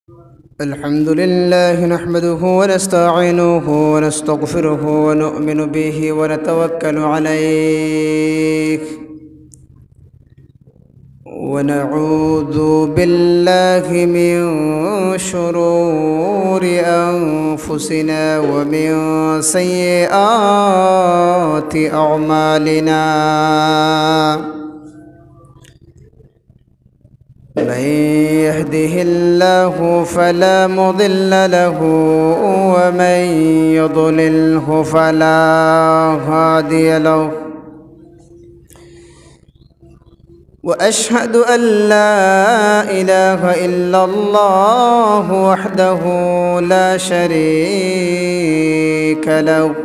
الحمد لله نحمده ونستعينه ونستغفره ونؤمن به ونتوكل عليه ونعوذ بالله من شرور أنفسنا ومن سيئات أعمالنا من يهده الله فلا مضل له ومن يضلله فلا هادي له وأشهد أن لا إله إلا الله وحده لا شريك له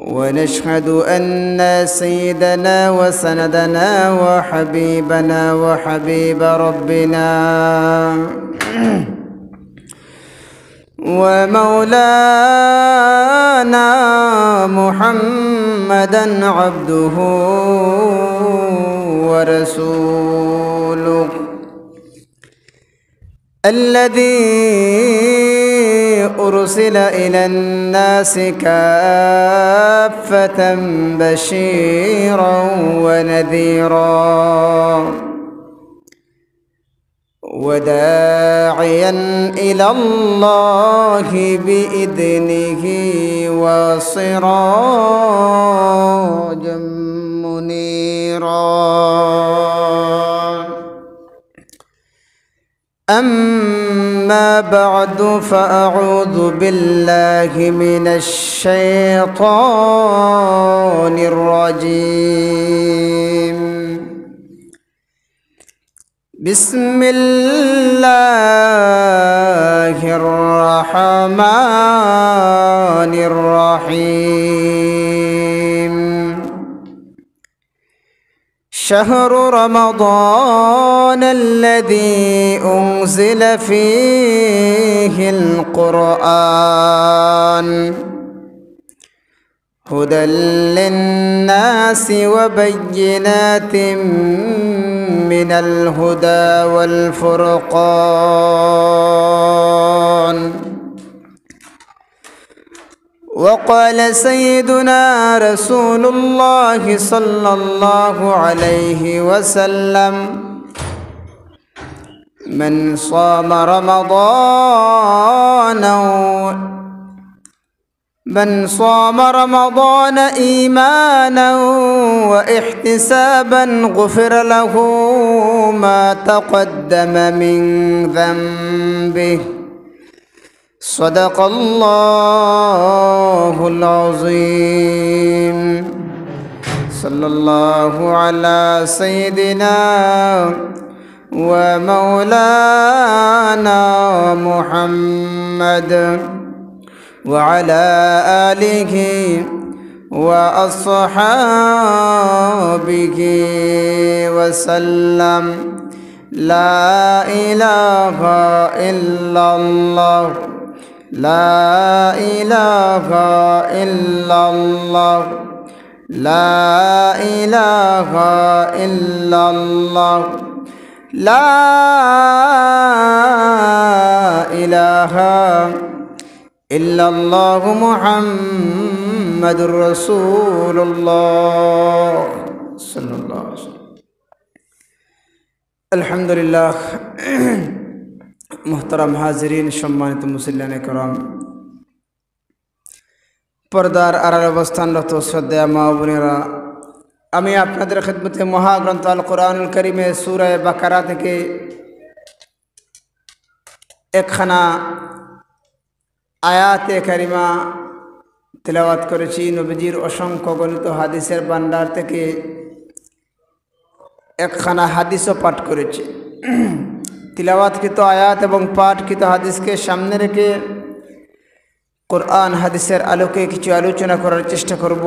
ونشهد أن سيدنا وسندنا وحبيبنا وحبيب ربنا ومولانا محمدا عبده ورسوله الذي أرسل إلى الناس كافة بشيرا ونذيرا وداعيا إلى الله بإذنه وسراجا منيرا أما بعد فأعوذ بالله من الشيطان الرجيم بسم الله الرحمن الرحيم شهر رمضان الذي أنزل فيه القرآن هدى للناس وبينات من الهدى والفرقان وقال سيدنا رسول الله صلى الله عليه وسلم من صام رمضان إيمانا واحتسابا غفر له ما تقدم من ذنبه صدق الله العظيم صلى الله على سيدنا ومولانا محمد وعلى آله وأصحابه وسلم لا إله إلا الله لا إله إلا الله لا إله إلا الله لا إله إلا الله محمد رسول الله صلى الله عليه وسلم الحمد لله মোহতারাম হাজিরিন সম্মানিত মুসল্লিয়ানে কেরাম পর্দার আড়ালে অবস্থানরত শ্রদ্ধেয় মা বোনেরা আমি আপনাদের খিদমতে মহাগ্রন্থ আল কোরআনুল কারীমে সূরা বাকারা থেকে একখানা আয়াতে কারিমা তেলাওয়াত করেছি নবীজির অসংখ্য গণিত হাদিসের ভান্ডার থেকে একখানা হাদিসও পাঠ করেছি তিলাওয়াতকৃত আয়াত এবং পাঠকৃত হাদিসকে সামনে রেখে কোরআন হাদিসের আলোকে কিছু আলোচনা করার চেষ্টা করব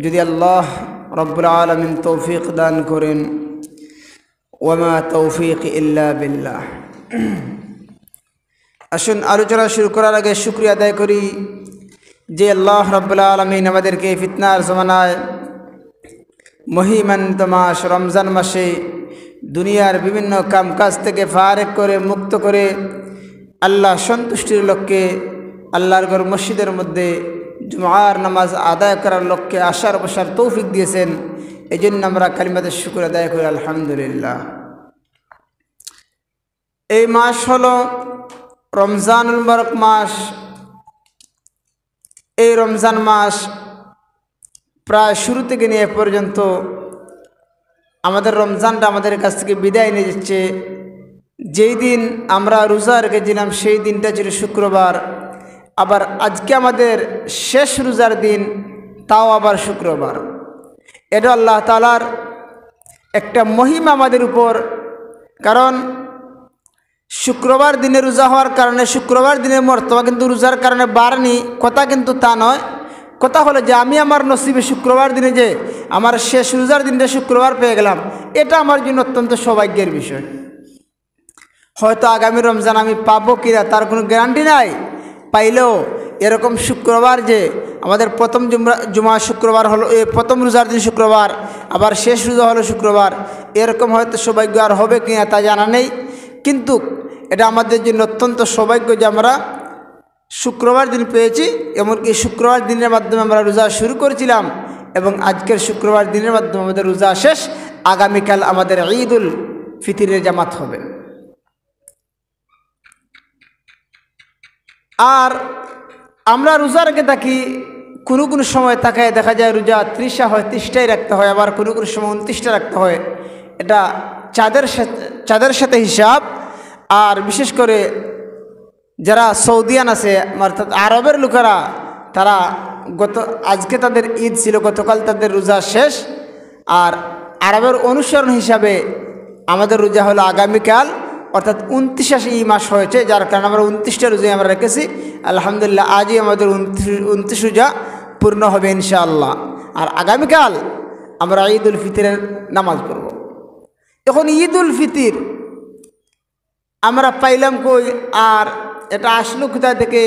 যদি আল্লাহ রব্বুল আলামিন তৌফিক দান করেন ওয়ামা তৌফিক ইল্লা বিল্লাহ আসুন আলোচনা শুরু করার আগে শুকরিয়া আদায় করি যে আল্লাহ রব্বুল আলামিন আমাদেরকে ফিতনার জমানায় মহিমান্বিত মাস রমজান মাসে দুনিয়ার বিভিন্ন কামকাজ থেকে ফারেক করে মুক্ত করে আল্লাহ সন্তুষ্টির লক্ষ্যে আল্লাহর ঘর মসজিদের মধ্যে জুমার নামাজ আদায় করার লক্ষ্যে আসার বসার তৌফিক দিয়েছেন। এই জন্য আমরা কালিমাতে শুকর আদায় করি আলহামদুলিল্লাহ। এই মাস হলো রমজানুল মুবারক মাস। এই রমজান মাস প্রায় শুরু থেকে নিয়ে এ পর্যন্ত আমাদের রমজানটা আমাদের কাছ থেকে বিদায় নিয়ে যাচ্ছে। যেই দিন আমরা রোজা রেখেছিলাম সেই দিনটা ছিল শুক্রবার, আবার আজকে আমাদের শেষ রোজার দিন, তাও আবার শুক্রবার। এটা আল্লাহ তাআলার একটা মহিমা আমাদের উপর। কারণ শুক্রবার দিনে রোজা হওয়ার কারণে শুক্রবার দিনের মর্তবা কিন্তু রোজার কারণে বাড়নি, কথা কিন্তু তা নয়। কথা হলো যে আমি আমার নসিবে শুক্রবার দিনে যে আমার শেষ রোজার দিনটা শুক্রবার পেয়ে গেলাম, এটা আমার জন্য অত্যন্ত সৌভাগ্যের বিষয়। হয়তো আগামী রমজান আমি পাবো কিনা তার কোনো গ্যারান্টি নাই, পাইলেও এরকম শুক্রবার যে আমাদের প্রথম জুমা শুক্রবার হলো, প্রথম রোজার দিন শুক্রবার, আবার শেষ রোজা হলো শুক্রবার, এরকম হয়তো সৌভাগ্য আর হবে কিনা তা জানা নেই। কিন্তু এটা আমাদের জন্য অত্যন্ত সৌভাগ্য যে আমরা শুক্রবার দিন পেয়েছি। এমনকি শুক্রবার দিনের মাধ্যমে আমরা রোজা শুরু করেছিলাম এবং আজকের শুক্রবার দিনের মাধ্যমে আমাদের রোজা শেষ। আগামীকাল আমাদের ঈদুল ফিতরের জামাত হবে। আর আমরা রোজা রেখে থাকি, কোনো কোনো সময় তাকায় দেখা যায় রোজা 30টা হয়, 30টাই রাখতে হয়, আবার কোনো কোনো সময় 29টা রাখতে হয়। এটা চাঁদের সাথে হিসাব। আর বিশেষ করে যারা সৌদিয়ান আছে অর্থাৎ আরবের লোকেরা, তারা আজকে তাদের ঈদ ছিল, গতকাল তাদের রোজা শেষ। আর আরবের অনুসরণ হিসাবে আমাদের রোজা হলো আগামীকাল, অর্থাৎ 29 এই মাস হয়েছে, যার কারণে আমরা 29টা রোজাই আমরা রেখেছি। আলহামদুলিল্লাহ আজই আমাদের 29 রোজা পূর্ণ হবে ইনশাআল্লাহ। আর আগামীকাল আমরা ঈদুল ফিতরের নামাজ পড়ব। এখন ঈদুল ফিতর আমরা পাইলাম কই, আর এটা আসলো কোথা থেকে?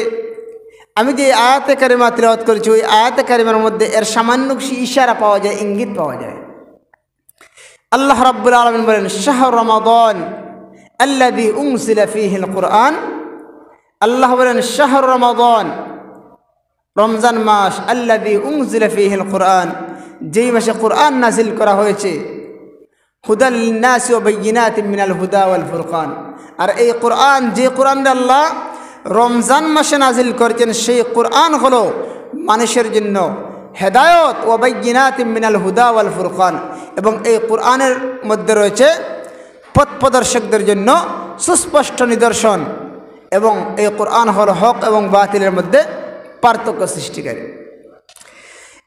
আমি যে আয়াতে কারিমা তিলাওয়াত করেছি ওই আয়াতে কারিমার মধ্যে এর সামান্য কিছু ইশারা পাওয়া যায়, ইঙ্গিত পাওয়া যায়। আল্লাহ রাব্বুল আলামিন বলেন, শাহর রমাদান আল্লাযী উনজিলা ফীহিল কুরআন। আল্লাহ বলেন শাহর রমাদান, রমজান মাস, আল্লাযী উনজিলা ফীহিল কুরআন, যেই মাসে কুরআন নাজিল করা হয়েছে, হুদাল লিন্নাসি ওয়া বাইয়িনাতিন মিনাল হুদা ওয়াল ফুরকান। আর এই কোরআন, যে কোরআন আল্লাহ রমজান মাসে নাজিল করেছেন, সেই কোরআন হলো মানুষের জন্য হেদায়ত, ওয়া বাইয়িনাতিন মিনাল হুদা ওয়াল ফুরকান, এবং এই কোরআনের মধ্যে রয়েছে পথ প্রদর্শকদের জন্য সুস্পষ্ট নিদর্শন, এবং এই কোরআন হলো হক এবং বাতিলের মধ্যে পার্থক্য সৃষ্টিকারী।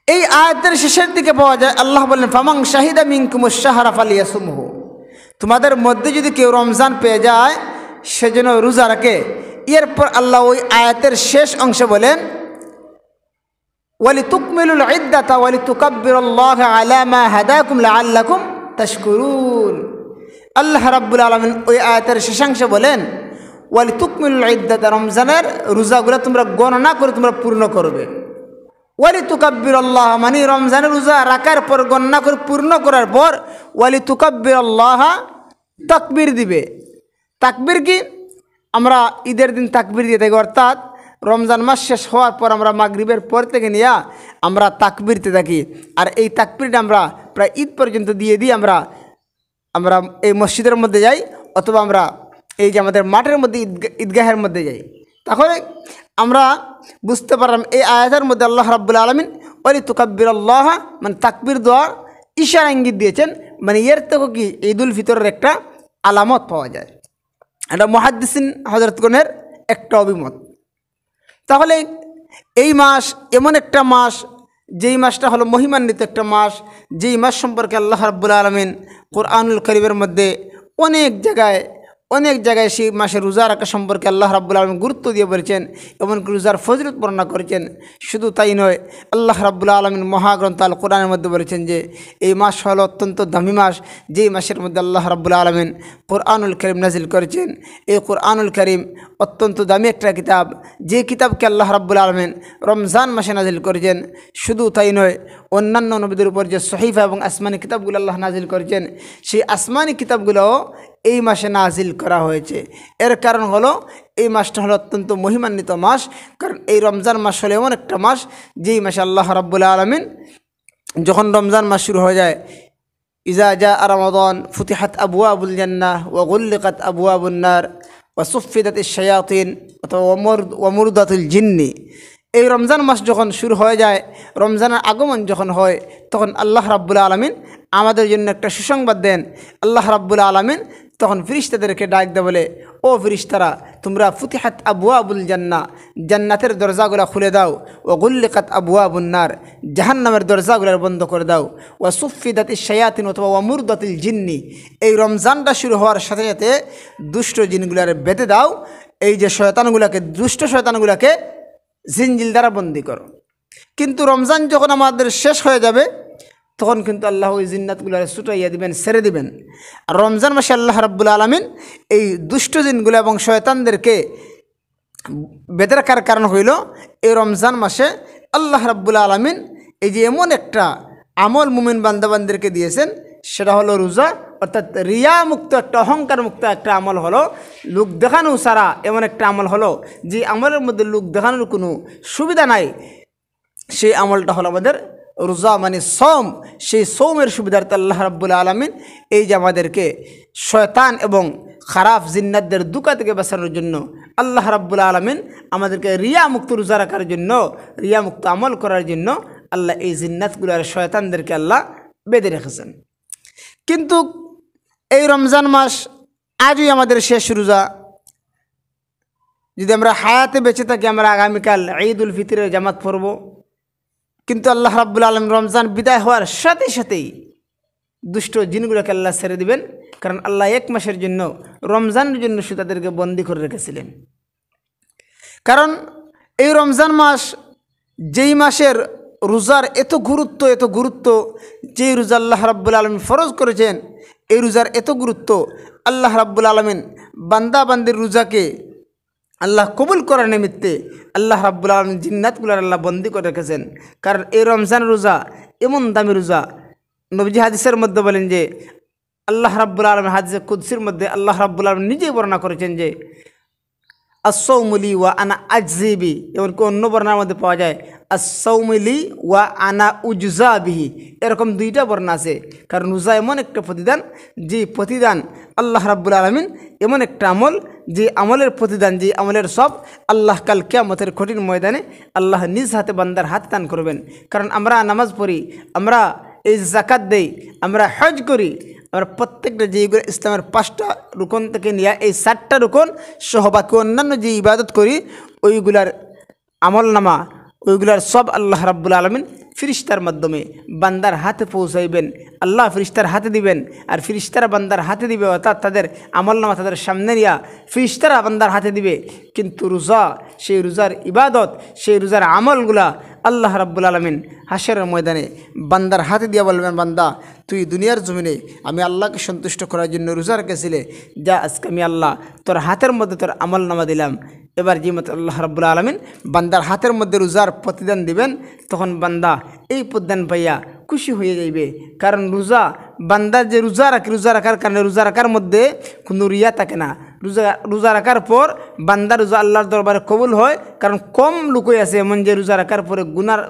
এই আয়াতের শেষের দিকে পাওয়া যায় আল্লাহ বলেন, ফামান শাহিদা মিনকুমুশ শাহরা ফালিয়াসুমহু, তোমাদের মধ্যে যদি কেউ রমজান পেয়ে যায় সেজন্য রোজা রাখে। এরপর আল্লাহ ওই আয়াতের শেষ অংশে বলেন, ওয়ালিতুকমিলুল ইদ্দাতা ওয়ালিতুকাব্বিরুল্লাহা আলা মা হাদাকুম লাআল্লাকুম তাশকুরুন। আল্লাহ রাব্বুল আলামিন ওই আয়াতের শেষাংশে বলেন, ওয়ালিতুকমিলুল ইদ্দাতা, রমজানের রোজাগুলো তোমরা গণনা করে তোমরা পূর্ণ করবে। ওয়ালিতুকাব্বিরুল্লাহ মানে রমজানের রোজা রাখার পর গণনা করে পূর্ণ করার পর ওয়ালিতুকাব্বিরুল্লাহ তাকবীর দিবে। তাকবীর কি? আমরা ঈদের দিন তাকবীর দিয়ে থাকি, অর্থাৎ রমজান মাস শেষ হওয়ার পর আমরা মাগরিবের পর থেকে নিয়ে আমরা তাকবীর দিতে থাকি। আর এই তাকবীরটা আমরা প্রায় ঈদ পর্যন্ত দিয়ে দিই। আমরা এই মসজিদের মধ্যে যাই, অথবা আমরা এই যে আমাদের মাঠের মধ্যে ঈদগাহের মধ্যে যাই। তাহলে আমরা বুঝতে পারলাম এই আয়াতের মধ্যে আল্লাহ রাব্বুল আলামিন ওয়ালিতুকাব্বিরুল্লাহ মানে তাকবীর দেওয়ার ইশারা ইঙ্গিত দিয়েছেন। মানে এর থেকে কি ঈদুল ফিতরের একটা আলামত পাওয়া যায়। এটা মুহাদ্দিসিন হযরতগণের একটা অভিমত। তাহলে এই মাস এমন একটা মাস, যেই মাসটা হলো মহিমান্বিত একটা মাস, যেই মাস সম্পর্কে আল্লাহ রাব্বুল আলামিন কোরআনুল কারীমের মধ্যে অনেক জায়গায় অনেক জায়গায় সেই মাসে রোজা রাখা সম্পর্কে আল্লাহ রাব্বুল আলামিন গুরুত্ব দিয়ে বলেছেন, এমনকি রোজার ফজিলত বর্ণনা করেছেন। শুধু তাই নয়, আল্লাহ রাব্বুল আলামিন মহাগ্রন্থ আল কোরআনের মধ্যে বলেছেন যে এই মাস হলো অত্যন্ত দামি মাস, যেই মাসের মধ্যে আল্লাহ রাব্বুল আলামিন কোরআনুল কারীম নাজিল করেছেন। এই কোরআনুল কারীম অত্যন্ত দামি একটা কিতাব, যে কিতাবকে আল্লাহ রাব্বুল আলামিন রমজান মাসে নাজিল করেছেন। শুধু তাই নয়, অন্যান্য নবীদের উপর যে সহিফা এবং আসমানি কিতাবগুলো আল্লাহ নাজিল করেছেন, সেই আসমানি কিতাবগুলোও এই মাসে নাজিল করা হয়েছে। এর কারণ হলো এই মাসটা হলো অত্যন্ত মহিমান্বিত মাস, কারণ এই রমজান মাস হলো এমন একটা মাস যেই মাসে আল্লাহ রাব্বুল আলামিন যখন রমজান মাস শুরু হয়ে যায়, ইজা জা রমাদান ফুতিহাত আবওয়াবুল জান্নাহ ওয়া গুল্লিকাত আবওয়াবুন নার ওয়া সুফিদাতিশ শায়াতিন ওয়া মুরদাতুল জিন্নি। এই রমজান মাস যখন শুরু হয়ে যায়, রমজানের আগমন যখন হয়, তখন আল্লাহ রাব্বুল আলামিন আমাদের জন্য একটা সুসংবাদ দেন। আল্লাহ রাব্বুল আলামিন তখন ফিরিস্তাদেরকে ডাক দেয়, বলে ও ফিরিস্তারা, তোমরা ফুতিহাত আবওয়াবুল জান্নাহ, জান্নাতের দরজাগুলো খুলে দাও, ও গুল্লিকাত আবওয়াবুন নার, জাহান্নামের দরজাগুলো বন্ধ করে দাও, ও সুফিদাতিশ শায়াতিন অথবা ওয়া মুরদাতুল জিন্নি। এই রমজানটা শুরু হওয়ার সাথে সাথে দুষ্ট জিনগুলার বেঁধে দাও, এই যে শয়তানগুলোকে, দুষ্ট শয়তানগুলোকে জিনজিল দ্বারা বন্দি করো। কিন্তু রমজান যখন আমাদের শেষ হয়ে যাবে, তখন কিন্তু আল্লাহ ওই জিন্নাতগুলো ছুটাইয়া দিবেন, ছেড়ে দিবেন। আর রমজান মাসে আল্লাহ রাব্বুল আলামিন এই দুষ্ট জিনগুলো এবং শয়তানদেরকে বেঁধে রাখার কারণ হইল, এই রমজান মাসে আল্লাহ রাব্বুল আলামিন এই যে এমন একটা আমল মুমিন বান্দাবান্দিদেরকে দিয়েছেন, সেটা হলো রোজা। অর্থাৎ রিয়া মুক্ত একটা, অহংকার মুক্ত একটা আমল হলো, লোক দেখানো সারা এমন একটা আমল হলো, যে আমলের মধ্যে লোক দেখানোর কোনো সুবিধা নাই। সেই আমলটা হলো আমাদের রোজা, মানে সওম। সেই সওমের সুবিধার্থে আল্লাহ রাব্বুল আলামিন এই যে আমাদেরকে শয়তান এবং খারাপ জিন্নাতদের দুকা থেকে বাঁচানোর জন্য আল্লাহ রাব্বুল আলামিন আমাদেরকে রিয়া মুক্ত রোজা রাখার জন্য, রিয়া মুক্ত আমল করার জন্য আল্লাহ এই জিন্নাতগুলো আর শয়তানদেরকে আল্লাহ বেঁধে রেখেছেন। কিন্তু এই রমজান মাস আজই আমাদের শেষ রোজা। যদি আমরা হায়াতে বেঁচে থাকি, আমরা আগামীকাল ঈদ উল ফিতরের জামাত পড়ব। কিন্তু আল্লাহ রাব্বুল আলামিন রমজান বিদায় হওয়ার সাথে সাথেই দুষ্ট জিনগুলোকে আল্লাহ ছেড়ে দিবেন, কারণ আল্লাহ এক মাসের জন্য, রমজানের জন্য শুধু তাদেরকে বন্দী করে রেখেছিলেন। কারণ এই রমজান মাস, যেই মাসের রোজার এত গুরুত্ব, যেই রোজা আল্লাহ রাব্বুল আলামিন ফরজ করেছেন, এই রোজার এত গুরুত্ব, আল্লাহ রাব্বুল আলামিন বান্দা বান্দির রোজাকে আল্লাহ কবুল করার নিমিত্তে আল্লাহ রাব্বুল আলামিন জিন্নাতগুলোর আল্লাহ বন্দী করে রেখেছেন। কারণ এই রমজান রোজা এমন দামি রোজা, নবীজি হাদিসের মধ্যে বলেন যে আল্লাহ রাব্বুল আলামিন হাদিসে কুদসির মধ্যে আল্লাহ রাব্বুল আলামিন নিজেই বর্ণনা করেছেন যে আসসাউমুলি ওয়া আনা আজজিবি। এমনকি অন্য বর্ণনার মধ্যে পাওয়া যায় আসসাউমুলি ওয়া আনা উজজা বিহি। এরকম দুইটা বর্ণনা আছে। কারণ রোজা এমন একটা প্রতিদান, যে প্রতিদান আল্লাহ রাব্বুল আলামিন এমন একটা আমল, যে আমলের প্রতিদান, যে আমলের সব আল্লাহ কাল কিয়ামতের কঠিন ময়দানে আল্লাহ নিজ হাতে বান্দার হাত দান করবেন। কারণ আমরা নামাজ পড়ি, আমরা এই যাকাত দেই, আমরা হজ করি, আমরা প্রত্যেকটা যেইগুলো ইসলামের 5টা রুকন থেকে নিয়ে এই 7টা রুকন সহ বাকি অন্যান্য যে ইবাদত করি, ওইগুলার আমল নামা, ওইগুলার সব আল্লাহ রাব্বুল আলামিন ফিরিস্তার মাধ্যমে বান্দার হাতে পৌঁছাইবেন। আল্লাহ ফিরিস্তার হাতে দিবেন, আর ফিরিস্তারা বান্দার হাতে দিবে, অর্থাৎ তাদের আমল নামা তাদের সামনে নিয়া ফিরিস্তারা বান্দার হাতে দিবে। কিন্তু রোজা, সেই রোজার ইবাদত, সেই রোজার আমলগুলা আল্লাহ রাব্বুল আলামিন হাসরের ময়দানে বান্দার হাতে দিয়া বলবেন, বান্দা তুই দুনিয়ার জমিনে আমি আল্লাহকে সন্তুষ্ট করার জন্য রোজা রেখেছিলে, যা আজকে আমি আল্লাহ তোর হাতের মধ্যে তোর আমল নামা দিলাম। এবার যে মতো আল্লাহ রাব্বুল আলামিন বান্দার হাতের মধ্যে রোজার প্রতিদান দিবেন, তখন বান্দা এই প্রতিদান পাইয়া খুশি হয়ে যাইবে। কারণ রোজা, বান্দার যে রোজা রাখার কারণে রোজা রাখার মধ্যে কোনো রিয়া থাকে না। রোজা রাখার পর বান্দার রোজা আল্লাহর দরবারে কবুল হয়। কারণ কম লোকই আছে এমন যে রোজা রাখার পরে গুনার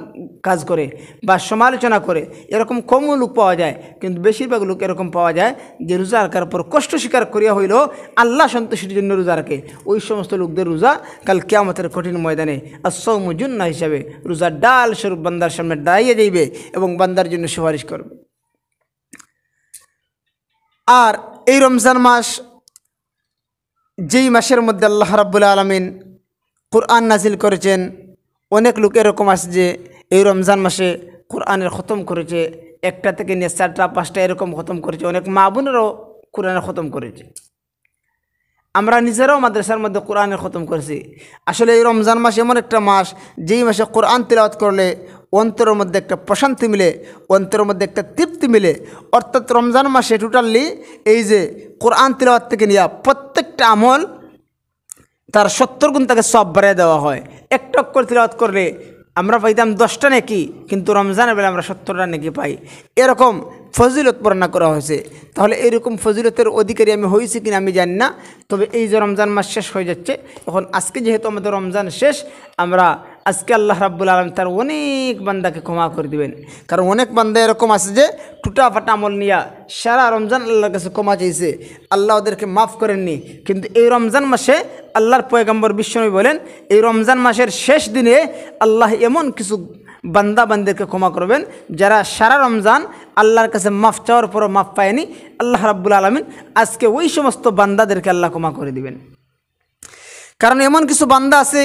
কাজ করে বা সমালোচনা করে, এরকম কমও লোক পাওয়া যায়। কিন্তু বেশিরভাগ লোক এরকম পাওয়া যায় যে রোজা রাখার পর কষ্ট স্বীকার করিয়া হইলেও আল্লাহ সন্তুষ্টির জন্য রোজা রাখে। ওই সমস্ত লোকদের রোজা কাল কিয়ামতের কঠিন ময়দানে আসসাউমু জুন্নাহ হিসাবে রোজা ডাল স্বরূপ বান্দার সামনে দাঁড়িয়ে যাইবে এবং বান্দার জন্য সুপারিশ করবে। আর এই রমজান মাস, যেই মাসের মধ্যে আল্লাহ রাব্বুল আলামিন কোরআন নাজিল করেছেন, অনেক লোক এরকম আছে যে এই রমজান মাসে কোরআনের খতম করেছে, 1টা থেকে নিয়ে 4টা 5টা এরকম খতম করেছে। অনেক মা বোনেরও কোরআনের খতম করেছে। আমরা নিজেরাও মাদ্রাসার মধ্যে কোরআনের খতম করেছি। আসলে এই রমজান মাস এমন একটা মাস, যেই মাসে কোরআন তিলাওয়াত করলে অন্তরের মধ্যে একটা প্রশান্তি মিলে, অন্তরের মধ্যে একটা তৃপ্তি মিলে। অর্থাৎ রমজান মাসে টোটালি এই যে কোরআন তিলাওয়াত থেকে নিয়ে প্রত্যেকটা আমল তার 70 গুণ তাকে সব বাড়িয়ে দেওয়া হয়। একটা অক্ষর তিলাওয়াত করলে আমরা পাইতাম 10টা নেকি, কিন্তু রমজানের বেলা আমরা 70টা নেকি পাই। এরকম ফজিলত বর্ণনা করা হয়েছে। তাহলে এরকম ফজিলতের অধিকারী আমি হয়েছি কিনা আমি জানি না। তবে এই যে রমজান মাস শেষ হয়ে যাচ্ছে, এখন আজকে যেহেতু আমাদের রমজান শেষ, আমরা আজকে আল্লাহ রাব্বুল আলামিন তার অনেক বান্দাকে ক্ষমা করে দিবেন। কারণ অনেক বান্দা এরকম আছে যে টুটা ফাটা আমল নিয়া সারা রমজান আল্লাহর কাছে ক্ষমা চাইছে, আল্লাহ ওদেরকে মাফ করেননি। কিন্তু এই রমজান মাসে আল্লাহর পয়গম্বর বিশ্বনবী বলেন, এই রমজান মাসের শেষ দিনে আল্লাহ এমন কিছু বান্দা বান্দাদেরকে ক্ষমা করবেন যারা সারা রমজান আল্লাহর কাছে মাফ চাওয়ার পরও মাফ পায়নি। আল্লাহ রাব্বুল আলামিন আজকে ওই সমস্ত বান্দাদেরকে আল্লাহ ক্ষমা করে দিবেন। কারণ এমন কিছু বান্দা আছে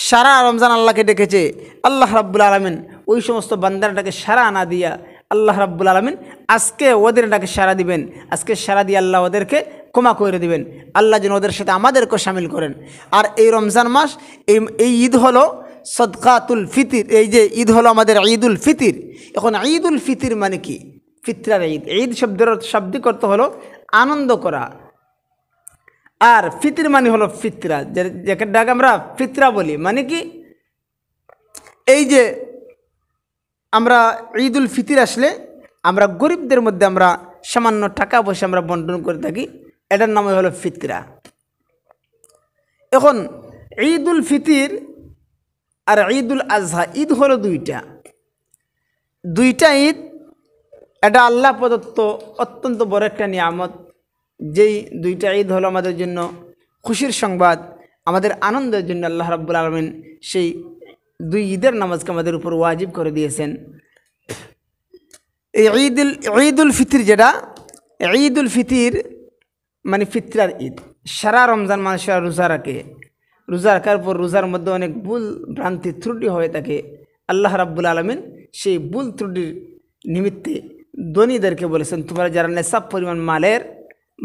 সারা রমজান আল্লাহকে ডেকেছে, আল্লাহ রাব্বুল আলামিন ওই সমস্ত বান্দারটাকে সারা না দিয়া আল্লাহ রাব্বুল আলামিন আজকে ওদের ডাকে সারা দিবেন। আজকে সারা দিয়ে আল্লাহ ওদেরকে ক্ষমা করে দিবেন। আল্লাহ যেন ওদের সাথে আমাদেরকেও শামিল করেন। আর এই রমজান মাস, এই ঈদ হলো সদকাতুল ফিতির। এই যে ঈদ হলো আমাদের ঈদুল ফিতির। এখন ঈদুল ফিতির মানে কি? ফিতরার ঈদ। ঈদ শব্দের শাব্দিক অর্থ হলো আনন্দ করা, আর ফিতির মানে হলো ফিতরা, যেটাকে আমরা ফিতরা বলি। মানে কি? এই যে আমরা ঈদুল ফিতির আসলে আমরা গরিবদের মধ্যে আমরা সামান্য টাকা পয়সা আমরা বন্টন করে থাকি, এটার নাম হলো ফিতরা। এখন ঈদুল ফিতির আর ঈদুল আজহা, ঈদ হলো দুইটা ঈদ। এটা আল্লাহ প্রদত্ত অত্যন্ত বড় একটা নিয়ামত। যেই দুইটা ঈদ হলো আমাদের জন্য খুশির সংবাদ, আমাদের আনন্দের জন্য আল্লাহ রাব্বুল আলামিন সেই দুই ঈদের নামাজকে আমাদের উপর ওয়াজিব করে দিয়েছেন। এই ঈদুল ফিতির, যেটা ঈদুল ফিতির মানে ফিতরার ঈদ। সারা রমজান মানুষেরা রোজা রাখে, রোজা রাখার পর রোজার মধ্যে অনেক ভুল ভ্রান্তি ত্রুটি হয়ে থাকে। আল্লাহ রাব্বুল আলামিন সেই ভুল ত্রুটির নিমিত্তে ধনীদেরকে বলেছেন, তোমরা যারা নেশাব পরিমাণ মালের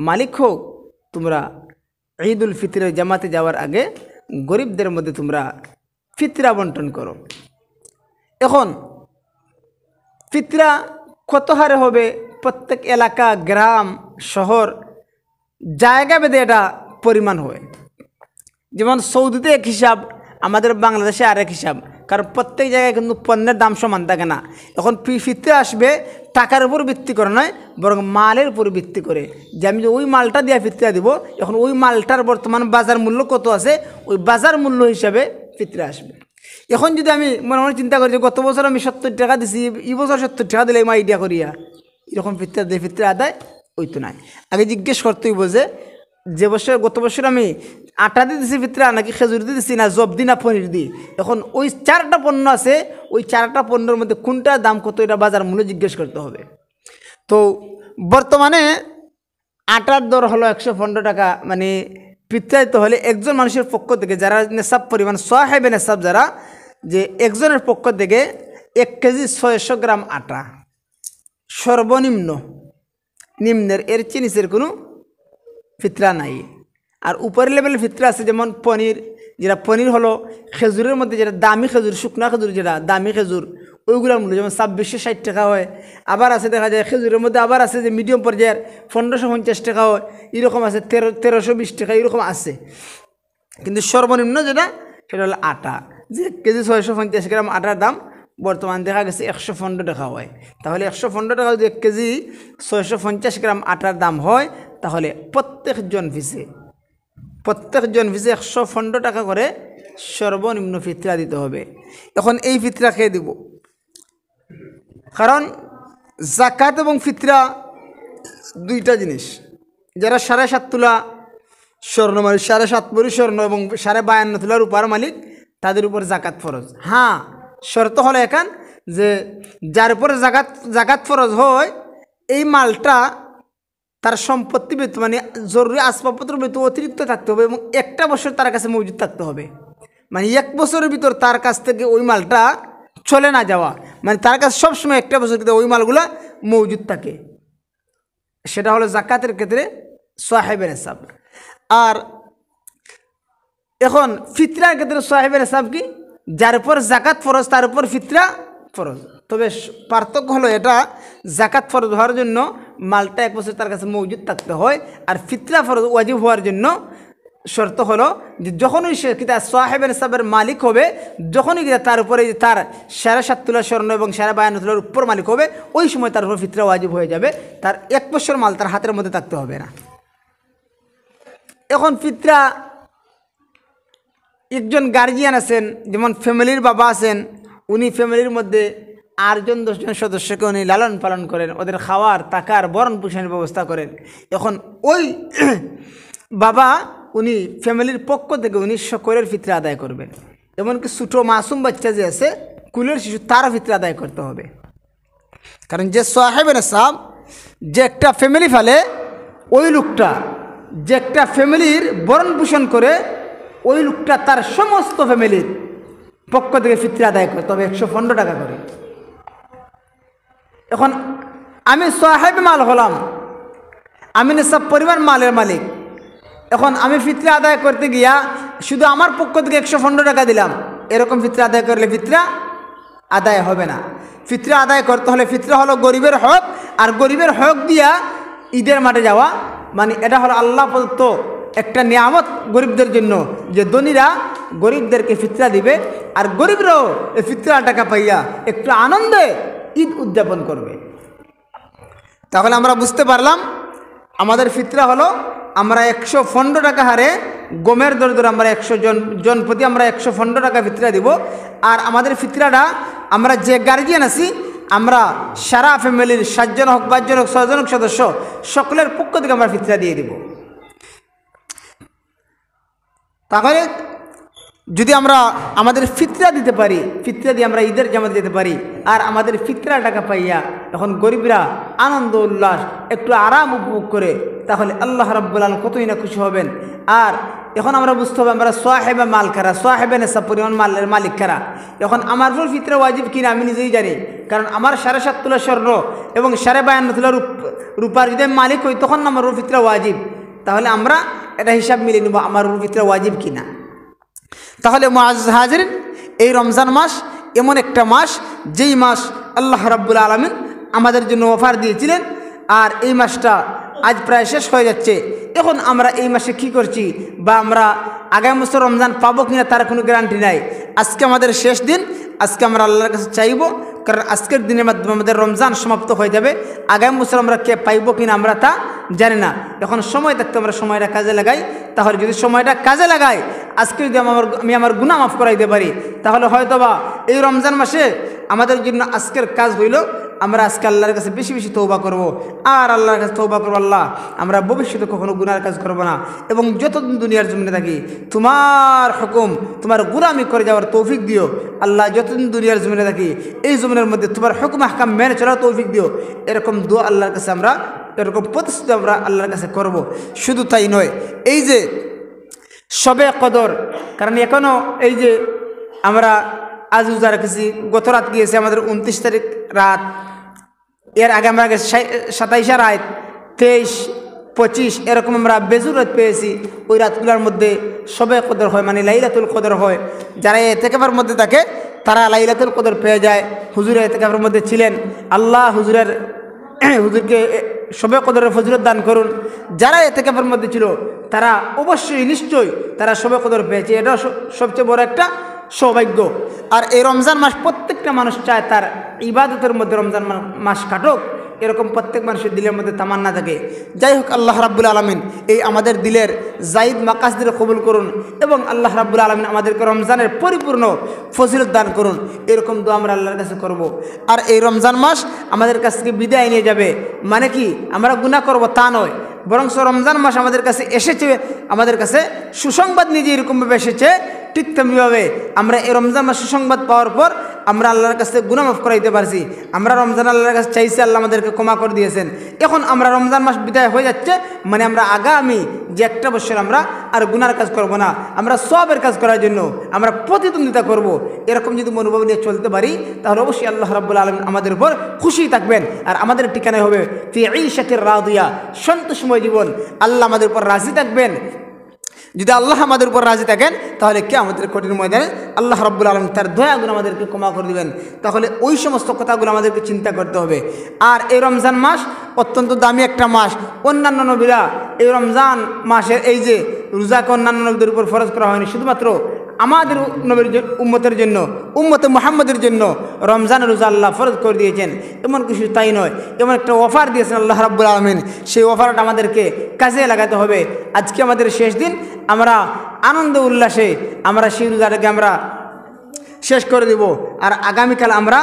মালিক হোক, তোমরা ঈদুল ফিতরের জামাতে যাওয়ার আগে গরিবদের মধ্যে তোমরা ফিতরা বন্টন করো। এখন ফিতরা কত হারে হবে? প্রত্যেক এলাকা, গ্রাম, শহর, জায়গা ভেদে এটা পরিমাণ হয়। যেমন সৌদিতে এক হিসাব, আমাদের বাংলাদেশে আরেক হিসাব। কারণ প্রত্যেক জায়গায় কিন্তু পণ্যের দাম সমান থাকে না। এখন ফিতরা আসবে টাকার উপর ভিত্তি করে নয়, বরং মালের উপর ভিত্তি করে, যে আমি যে ওই মালটা দিয়ে ফিতরা দিব, এখন ওই মালটার বর্তমান বাজার মূল্য কত আছে, ওই বাজার মূল্য হিসাবে ফিতরা আসবে। এখন যদি আমি মনে মনে চিন্তা করি যে গত বছর আমি 70 টাকা দিছি, এই বছর 70 টাকা দিলে আমি আইডিয়া করিয়া এরকম ফিতরা দিয়ে ফিতরা আদায় ওই তো নাই। আগে জিজ্ঞেস করতেই বোঝে যে গত বছর আমি আটা দিয়ে দিছি ফিতরা, নাকি খেজুর দিয়ে দিছি, না জবদি, না পনির দিই। এখন ওই 4টা পণ্য আছে, ওই 4টা পণ্যের মধ্যে কোনটার দাম কত, এটা বাজার মূল্য জিজ্ঞেস করতে হবে। তো বর্তমানে আটার দর হলো 115 টাকা। মানে ফিতরা দিতে হলে একজন মানুষের পক্ষ থেকে, যারা নেশাব পরিমাণ সাহেবে নেশাব, যারা যে একজনের পক্ষ থেকে 1 কেজি 600 গ্রাম আটা সর্বনিম্ন, নিম্নের, এর চেয়ে নিচের কোনো ফিতরা নাই। আর উপরের লেভেলের ফিতরা আছে, যেমন পনির, যেটা পনির হলো খেজুরের মধ্যে যেটা দামি খেজুর, শুকনা খেজুর, যেটা দামি খেজুর, ওইগুলোর মূল্য যেমন 2660 টাকা হয়। আবার আছে দেখা যায় খেজুরের মধ্যে, আবার আছে যে মিডিয়াম পর্যায়ের 1550 টাকা হয়, এরকম আছে 1320 টাকা, এরকম আছে। কিন্তু সর্বনিম্ন যেটা, সেটা হলো আটা। যে 1 কেজি 650 গ্রাম আটার দাম বর্তমান দেখা গেছে 115 টাকা হয়। তাহলে 115 টাকা যদি 1 কেজি 650 গ্রাম আটার দাম হয়, তাহলে প্রত্যেকজন পিছে 115 টাকা করে সর্বনিম্ন ফিতরা দিতে হবে। এখন এই ফিতরা খেয়ে দিব, কারণ জাকাত এবং ফিতরা দুইটা জিনিস। যারা 7.5 তোলা স্বর্ণ মালিক, 7.5 ভরি স্বর্ণ এবং 52 তোলা রূপার মালিক, তাদের উপর জাকাত ফরজ। হ্যাঁ, শর্ত হলো এখান যে যার উপর জাকাত ফরজ হয়, এই মালটা তার সম্পত্তি ভিতর, মানে জরুরি আসবাবপত্র ভিতর অতিরিক্ত থাকতে হবে এবং 1টা বছর তার কাছে মজুদ থাকতে হবে। মানে 1 বছরের ভিতর তার কাছ থেকে ওই মালটা চলে না যাওয়া, মানে তার কাছে সবসময় 1টা বছর ওই মালগুলা মজুদ থাকে। সেটা হলো জাকাতের ক্ষেত্রে সাহেবের হিসাব। আর এখন ফিতরার ক্ষেত্রে সাহেবের হিসাব কি, যার উপর জাকাত ফরজ তার উপর ফিতরা ফরজ। তবে পার্থক্য হলো এটা, জাকাত ফরজ হওয়ার জন্য মালটা 1 বছর তার কাছে মজুদ থাকতে হয়, আর ফিতরা ফরজ ওয়াজিব হওয়ার জন্য শর্ত হলো যে যখনই সে কিতা সাহেবের হিসাবের মালিক হবে, যখনই কিতা তার উপরে তার 7.5 তোলা স্বর্ণ এবং 52 তোলার উপর মালিক হবে, ওই সময় তার উপর ফিতরা ওয়াজিব হয়ে যাবে। তার 1 বছর মাল তার হাতের মধ্যে থাকতে হবে না। এখন ফিতরা একজন গার্জিয়ান আছেন, যেমন ফ্যামিলির বাবা আছেন, উনি ফ্যামিলির মধ্যে 8জন 10জন সদস্যকে উনি লালন পালন করেন, ওদের খাওয়ার থাকার ভরণ পোষণের ব্যবস্থা করেন। এখন ওই বাবা উনি ফ্যামিলির পক্ষ থেকে উনি সকলের ফিতরা আদায় করবেন। এমনকি ছোটো মাসুম বাচ্চা যে আছে, কুলের শিশু, তারও ফিতরা আদায় করতে হবে। কারণ যে সাহেবের নিসাব, যে একটা ফ্যামিলি ফেলে, ওই লোকটা যে একটা ফ্যামিলির ভরণ পোষণ করে, ওই লোকটা তার সমস্ত ফ্যামিলির পক্ষ থেকে ফিতরা আদায় করতে হবে 115 টাকা করে। এখন আমি সাহেব মাল হলাম, আমি নিসাব পরিমাণ মালের মালিক। এখন আমি ফিতরা আদায় করতে গিয়া শুধু আমার পক্ষ থেকে 115 টাকা দিলাম, এরকম ফিতরা আদায় করলে ফিতরা আদায় হবে না। ফিতরা আদায় করতে হলে, ফিতরা হলো গরিবের হক, আর গরিবের হক দিয়া ঈদের মাঠে যাওয়া, মানে এটা হলো আল্লাহ প্রদত্ত একটা নিয়ামত গরিবদের জন্য, যে ধনীরা গরিবদেরকে ফিতরা দিবে, আর গরিবরাও এই ফিতরা টাকা পাইয়া একটু আনন্দে ঈদ উদযাপন করবে। তাহলে আমরা বুঝতে পারলাম আমাদের ফিতরা হলো, আমরা 115 টাকা হারে গমের দর ধরে আমরা 100 জন প্রতি আমরা 115 টাকা ফিতরা দিব। আর আমাদের ফিতরাটা আমরা যে গার্জিয়ান আছি, আমরা সারা ফ্যামিলির 7 জন হোক, 5 জন হোক, 6 জন হোক সদস্য, সকলের পক্ষ থেকে আমরা ফিতরা দিয়ে দিব। তাহলে যদি আমরা আমাদের ফিতরা দিতে পারি, ফিতরা দিয়ে আমরা ঈদের জামাত দিতে পারি, আর আমাদের ফিতরা টাকা পাইয়া এখন গরিবরা আনন্দ উল্লাস একটু আরাম উপভোগ করে, তাহলে আল্লাহ রাব্বুল আলামিন কতই না খুশি হবেন। আর এখন আমরা বুঝতে হবে আমরা সাহেবে মাল খারা, সাহেবে নেশা পরিমাণ মালের মালিক খারা। এখন আমার উপর ফিতরা ওয়াজিব কিনা আমি নিজেই জানি, কারণ আমার 7.5 তোলা স্বর্ণ এবং 52 তোলা রূপার যদি মালিক হই, তখন আমার উপর ফিতরা ওয়াজিব। তাহলে আমরা এটা হিসাব মিলিয়ে নেব আমার উপর ফিতরা ওয়াজিব কিনা। তাহলে মুআজ্জাজ হাজিরিন, এই রমজান মাস এমন একটা মাস, যেই মাস আল্লাহ রাব্বুল আলামিন আমাদের জন্য অফার দিয়েছিলেন, আর এই মাসটা আজ প্রায় শেষ হয়ে যাচ্ছে। এখন আমরা এই মাসে কি করছি, বা আমরা আগামী বছর রমজান পাবো কিনা তার কোনো গ্যারান্টি নাই। আজকে আমাদের শেষ দিন, আজকে আমরা আল্লাহর কাছে চাইব, কারণ আজকের দিনের মাধ্যমে আমাদের রমজান সমাপ্ত হয়ে যাবে। আগামী বছর আমরা কে পাইব কিনা আমরা তা জানি না। এখন সময় থাকতে আমরা সময়টা কাজে লাগাই। তাহলে যদি সময়টা কাজে লাগাই, আজকে যদি আমি আমার গুনাহ মাফ করাইতে পারি, তাহলে হয়তোবা এই রমজান মাসে আমাদের জন্য আজকের কাজ হইল, আমরা আজকে আল্লাহর কাছে বেশি বেশি তওবা করব, আর আল্লাহর কাছে তওবা করব, আল্লাহ আমরা ভবিষ্যতে কখনো গুনার কাজ করব না, এবং যতদিন দুনিয়ার জমিনে থাকি তোমার হুকুম, তোমার গোলামি করে যাওয়ার তৌফিক দিও আল্লাহ। যতদিন দুনিয়ার জমিনে থাকি এই জমিনের মধ্যে তোমার হুকুম আহকাম মেনে চলার তৌফিক দিও। এরকম দোয়া আল্লাহর কাছে আমরা, এরকম প্রতিশ্রুতি আমরা আল্লাহর কাছে করব। শুধু তাই নয়, এই যে শবে কদর, কারণ এখনও এই যে আমরা আজ রোজা রেখেছি, গত রাত গিয়েছে আমাদের 29 তারিখ রাত, এর আগে আমরা 27 রাত, 23, 25 এরকম আমরা বেজুর রাত পেয়েছি। ওই রাতগুলোর মধ্যে শবে কদর হয়, মানে লাইলাতুল কদর হয়। যারা এতেকাফের মধ্যে থাকে তারা লাইলাতুল কদর পেয়ে যায়। হুজুরে এতেকাফের মধ্যে ছিলেন, আল্লাহ হুজুরকে শবে কদরের ফজিলত দান করুন। যারা এতেকাফের মধ্যে ছিল তারা অবশ্যই নিশ্চয়ই তারা শবে কদর পেয়েছে, এটা সবচেয়ে বড় একটা সৌভাগ্য। আর এই রমজান মাস প্রত্যেকটা মানুষ চায় তার ইবাদতের মধ্যে রমজান মাস কাটুক, এরকম প্রত্যেক মানুষের দিলের মধ্যে তামান্না থাকে। যাই হোক, আল্লাহ রাব্বুল আলামিন এই আমাদের দিলের জায়েদ মাকাসদির কবুল করুন, এবং আল্লাহ রাব্বুল আলামিন আমাদেরকে রমজানের পরিপূর্ণ ফজিলত দান করুন। এরকম দোয়া আমরা আল্লাহর কাছে করব। আর এই রমজান মাস আমাদের কাছ থেকে বিদায় নিয়ে যাবে, মানে কি আমরা গুনাহ করব তা নয়, বরং রমজান মাস আমাদের কাছে এসেছে, আমাদের কাছে সুসংবাদ নিজে এরকমভাবে এসেছে, ঠিক তেমনিভাবে আমরা এই রমজান মাস সুসংবাদ পাওয়ার পর আমরা আল্লাহর কাছে গুনাহ মাফ করাইতে পারছি। আমরা রমজান আল্লাহর কাছে চাইছি, আল্লাহ আমাদেরকে ক্ষমা করে দিয়েছেন। এখন আমরা রমজান মাস বিদায় হয়ে যাচ্ছে, মানে আমরা আগামী যে একটা বছর আমরা আর গুনার কাজ করব না, আমরা সওয়াবের কাজ করার জন্য আমরা প্রতিদ্বন্দ্বিতা করব। এরকম যদি মনোভাব নিয়ে চলতে পারি, তাহলে অবশ্যই আল্লাহ রাব্বুল আলামিন আমাদের উপর খুশি থাকবেন, আর আমাদের ঠিকানা হবে ফি ঈশাতির রাদিয়া, সন্তোষময় জীবন। আল্লাহ আমাদের উপর রাজি থাকবেন, যদি আল্লাহ আমাদের উপর রাজি থাকেন তাহলে কে আমাদের কঠিন ময়দানে আল্লাহ রাব্বুল আলামিন তার দয়াগুলো আমাদেরকে ক্ষমা করে দিবেন। তাহলে ওই সমস্ত কথাগুলো আমাদেরকে চিন্তা করতে হবে। আর এই রমজান মাস অত্যন্ত দামি একটা মাস। অন্যান্য নবীরা এই রমজান মাসের এই যে রোজাকে অন্যান্য নবীদের উপর ফরজ করা হয়নি, শুধুমাত্র আমাদের নবীর উম্মতের জন্য, উম্মতে মুহাম্মদের জন্য রমজানের রোজা আল্লাহ ফরজ করে দিয়েছেন। এমন কিছু তাই নয়, এমন একটা অফার দিয়েছেন আল্লাহ রাব্বুল আলামিন, সেই অফারটা আমাদেরকে কাজে লাগাতে হবে। আজকে আমাদের শেষ দিন, আমরা আনন্দ উল্লাসে আমরা সেই রোজাটাকে আমরা শেষ করে দেব। আর আগামীকাল আমরা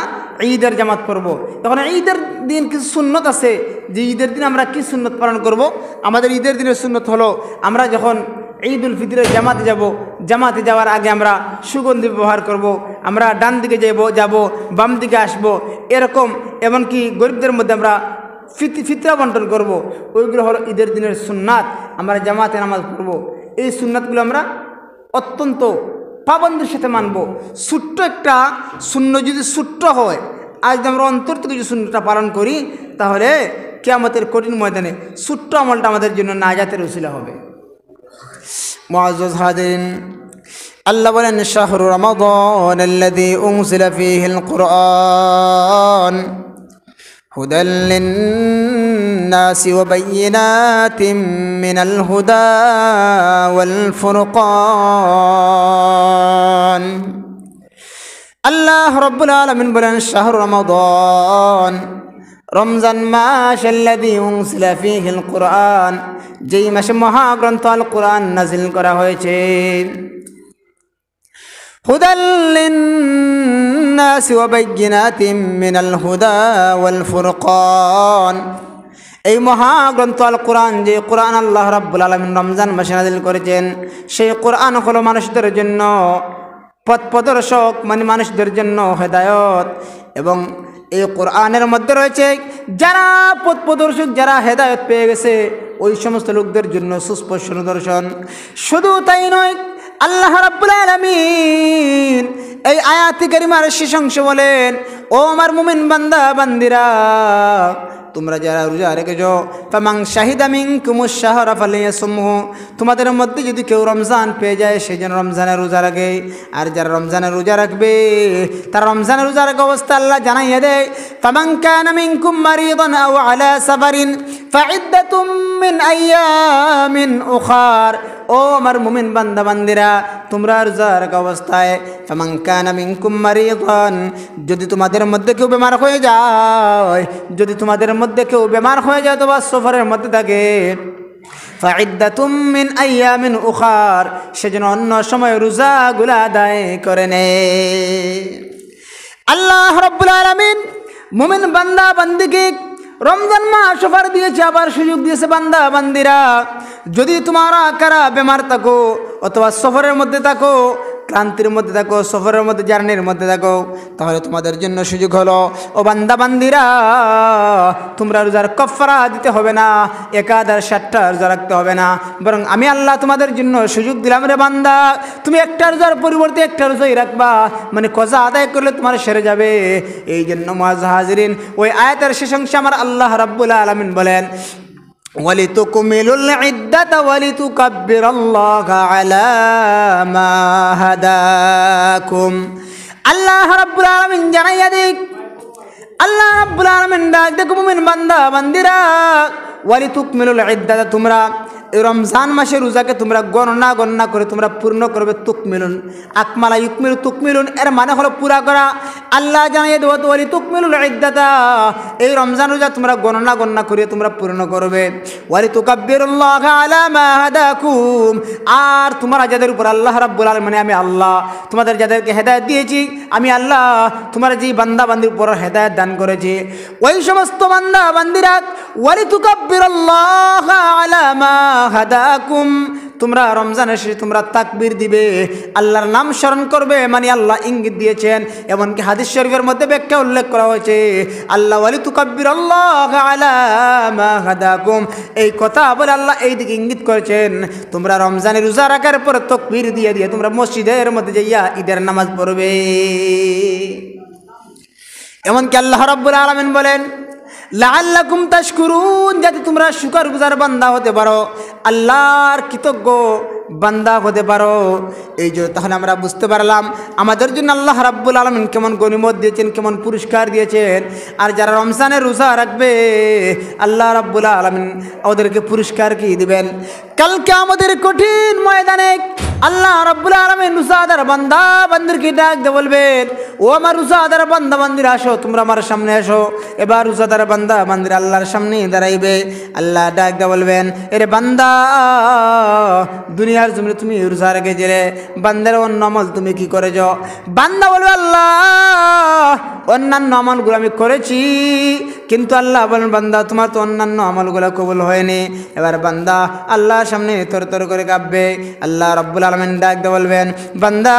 ঈদের জামাত করব। এখন ঈদের দিন কিছু সুন্নত আছে, যে ঈদের দিন আমরা কি সুন্নত পালন করব। আমাদের ঈদের দিনের সুন্নত হলো, আমরা যখন ঈদ উল ফিতরের জামাতে যাব, জামাতে যাওয়ার আগে আমরা সুগন্ধি ব্যবহার করব, আমরা ডান দিকে যাব, বাম দিকে আসব, এরকম। এমনকি গরিবদের মধ্যে আমরা ফিতরা বন্টন করব। ওইগুলো হলো ঈদের দিনের সুন্নাত। আমরা জামাতে নামাজ পড়ব। এই সুন্নাতগুলো আমরা অত্যন্ত পাবন্দের সাথে মানব। ছোট্ট একটা শূন্য যদি ছোট্ট হয়, আজ আমরা অন্তর থেকে যদি শূন্যটা পালন করি, তাহলে কিয়ামতের কঠিন ময়দানে ছোট্ট আমলটা আমাদের জন্য নাজাতের উসিলা হবে। মুআজ্জাজ হাজিরিন, আল্লাহ বলেন শাহরু রমাদান আল্লাযী উনজিলা ফীহিল কুরআন হুদাল লিন-নাসি ওয়া বায়্যিনাতিন মিনাল হুদা ওয়াল ফুরকান। আল্লাহ রাব্বুল আলামিন বলেন শাহরু রমাদান, রমজান মাস আল্লাযী উনজিলা ফীহিল কুরআন, যেই মাসে মহাগ্রন্থ আল কোরআন নাজিল করা হয়েছে। হুদাল লিন-নাসি ওয়া বায়্যিনাতিন মিনাল হুদা ওয়াল ফুরকান, এই মহাগ্রন্থ আল কোরআন, যে কোরআন আল্লাহ রাব্বুল আলামিন রমজান মাসে নাজিল করেছেন, সেই কোরআন হলো মানুষদের জন্য পথ প্রদর্শক, মানে মানুষদের জন্য হেদায়ত। এবং এই কোরআনের মধ্যে রয়েছে যারা পথ প্রদর্শক, যারা হেদায়ত পেয়ে গেছে, ওই সমস্ত লোকদের জন্য সুস্পষ্ট নিদর্শন। শুধু তাই নয়, আল্লাহ রাব্বুল আলামিন এই আয়াতে কারিমার শেষ অংশে বলেন, ও আমার মুমিন বান্দা বান্দিরা, তোমরা যারা রোজা রেখেছো, ফামান শাহিদা মিনকুমুশ শাহরা ফালিয়াসুমহু, তোমাদের মধ্যে যদি কেউ রমজান পেয়ে যায়, সেই জন্য রমজানের রোজা রাখে। আর যারা রমজানের রোজা রাখবে, তারা রমজানের রোজা রাখা অবস্থা আল্লাহ জানাইয়া দেয়, ফামান কানা মিনকুম মারিদান আও আলা সাফারিন ফাইদ্দাতুম মিন আইয়ামিন উখার। ও আমার মুমিন বান্দা বান্দিরা, তোমরা রোজা রাখা অবস্থায় ফামান কানা মিনকুম মারিদান, যদি তোমাদের মধ্যে কেউ বেমার হয়ে যায়, যদি তোমাদের মধ্যে কেউ বেমার হয়ে যায় অথবা সফরের মধ্যে থাকে, ফাইদ্দাতুম মিন আইয়ামিন উখার, সেজন্য অন্য সময় রোজাগুলা আদায় করে নেয়। আল্লাহ রাব্বুল আলামিন মুমিন বান্দা বান্দিকে রমজান মাস অফার দিয়েছে, আবার সুযোগ দিয়েছে, বান্দা বান্দিরা, যদি তোমরা কারা বেমার থাকো অথবা সফরের মধ্যে থাকো, ক্লান্তির মধ্যে থাকো, সফরের মধ্যে, জার্নির মধ্যে থাকো, তাহলে তোমাদের জন্য সুযোগ হলো, ও বান্দা বান্দিরা, তোমরা রোজার কাফারা দিতে হবে না, একাধার 60টা রোজা রাখতে হবে না, বরং আমি আল্লাহ তোমাদের জন্য সুযোগ দিলাম, রে বান্দা, তুমি একটা রোজার পরিবর্তে একটা রোজাই রাখবা, মানে কজা আদায় করলে তোমার সেরে যাবে। এই জন্য মুআজ্জাজ হাজিরিন, ওই আয়াতের শেষ অংশে আমার আল্লাহ রাব্বুল আলামিন বলেন, ওয়ালিতুকমিলুল ইদ্দাতা ওয়ালিতুকাব্বিরাল্লাহা আলা মা হাদাকুম। আল্লাহ রাব্বুল আলামিন জানাইয়া দিক, আল্লাহ রাব্বুল আলামিন ডাক দেখো মুমিন বান্দা বান্দিরা, ওয়ালিতুকমিলুল ইদ্দাতা, তোমরা এই রমজান মাসের রোজাকে তোমরা গণনা করে তোমরা পূর্ণ করবে। তুকমিলুন, আকমালা ইউকমিলু তুকমিলুন, এর মানে হলো পুরা করা। আল্লাহ জানিয়ে দেবো, ওয়ালিতুকমিলুল ইদ্দাতা, এই রমজান রোজা তোমরা গণনা করে তোমরা পূর্ণ করবে। ওয়ালিতুকাব্বিরুল্লাহা আলা মা হাদাকুম, আর তোমরা যাদের উপর আল্লাহ রাব্বুল আলামিন, মানে আমি আল্লাহ তোমাদের যাদেরকে হেদায়েত দিয়েছি, আমি আল্লাহ তোমার যে বান্দা বান্দির উপর হেদায়েত দান করেছি, ওই সমস্ত বান্দা বান্দিরা ওয়ালিতুকাব্বিরুল্লাহা আলা মা হাদাকুম, তোমরা রমজানের শেষে তোমরা তাকবীর দিবে, আল্লাহর নাম স্মরণ করবে, মানে আল্লাহ ইঙ্গিত দিয়েছেন। এমনকি হাদিস শরীফের মধ্যে ব্যাখ্যা উল্লেখ করা হয়েছে, আল্লাহ ওয়ালিতুকাব্বিরুল্লাহা আলা মা হাদাকুম, এই কথা বলে আল্লাহ এই দিকে ইঙ্গিত করেছেন, তোমরা রমজানের রোজা রাখার পর তাকবীর দিয়ে তোমরা মসজিদের মধ্যে যাইয়া ঈদের নামাজ পড়বে। এমনকি আল্লাহ রাব্বুল আলামিন বলেন, লাআল্লাকুম তাশকুরুন, যাতে তোমরা শুকরগুজার বান্দা হতে পারো, আল্লাহর কৃতজ্ঞ বান্দা হতে পারো। এই যে তাহলে আমরা বুঝতে পারলাম আমাদের জন্য আল্লাহ রাব্বুল আলামিন কেমন গনিমত দিয়েছেন, কেমন পুরস্কার দিয়েছেন। আর যারা রমজানের রোজা রাখবে আল্লাহ রাব্বুল আলামিন ওদেরকে পুরস্কার কি দিবেন? কালকে আমাদের কঠিন ময়দানে আল্লাহ রাব্বুল আলামিন রোজাদার বান্দা বান্দিরকে ডাক দিয়ে বলবেন, ও আমার রোজাদার বান্দা বান্দিরা আসো, তোমরা আমার সামনে আসো। এবার রোজাদার বান্দা বান্দিরা আল্লাহর সামনে দাঁড়াইবে। আল্লাহ ডাক দিয়ে বলবেন, এরে বান্দা, দুনিয়ার জমিনে তুমি রোজা রেখেছিলে, বান্দার অন্য আমল তুমি কি করেছ? বান্দা বলবে, আল্লাহ অন্যান্য আমলগুলো আমি করেছি, কিন্তু আল্লাহ বলেন, বান্দা তোমার তো অন্যান্য আমলগুলো কবুল হয়নি। এবার বান্দা আল্লাহর সামনে তর করে কাঁপবে। আল্লাহ রাব্বুল আলামিন ডাক দিয়ে বলবেন, বান্দা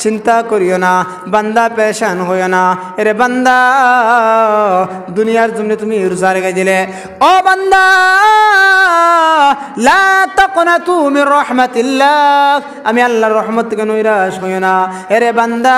চিন্তা করিও না, বান্দা পেরেশান হইও না। এরে বান্দা, দুনিয়ার জমিনে তুমি রোজা রেখেছিলে, ও বান্দা লা তাকনাতু মির রাহমাতিল্লাহ, আমি আল্লাহর রহমত থেকে নৈরাশ হইও না। এরে বান্দা,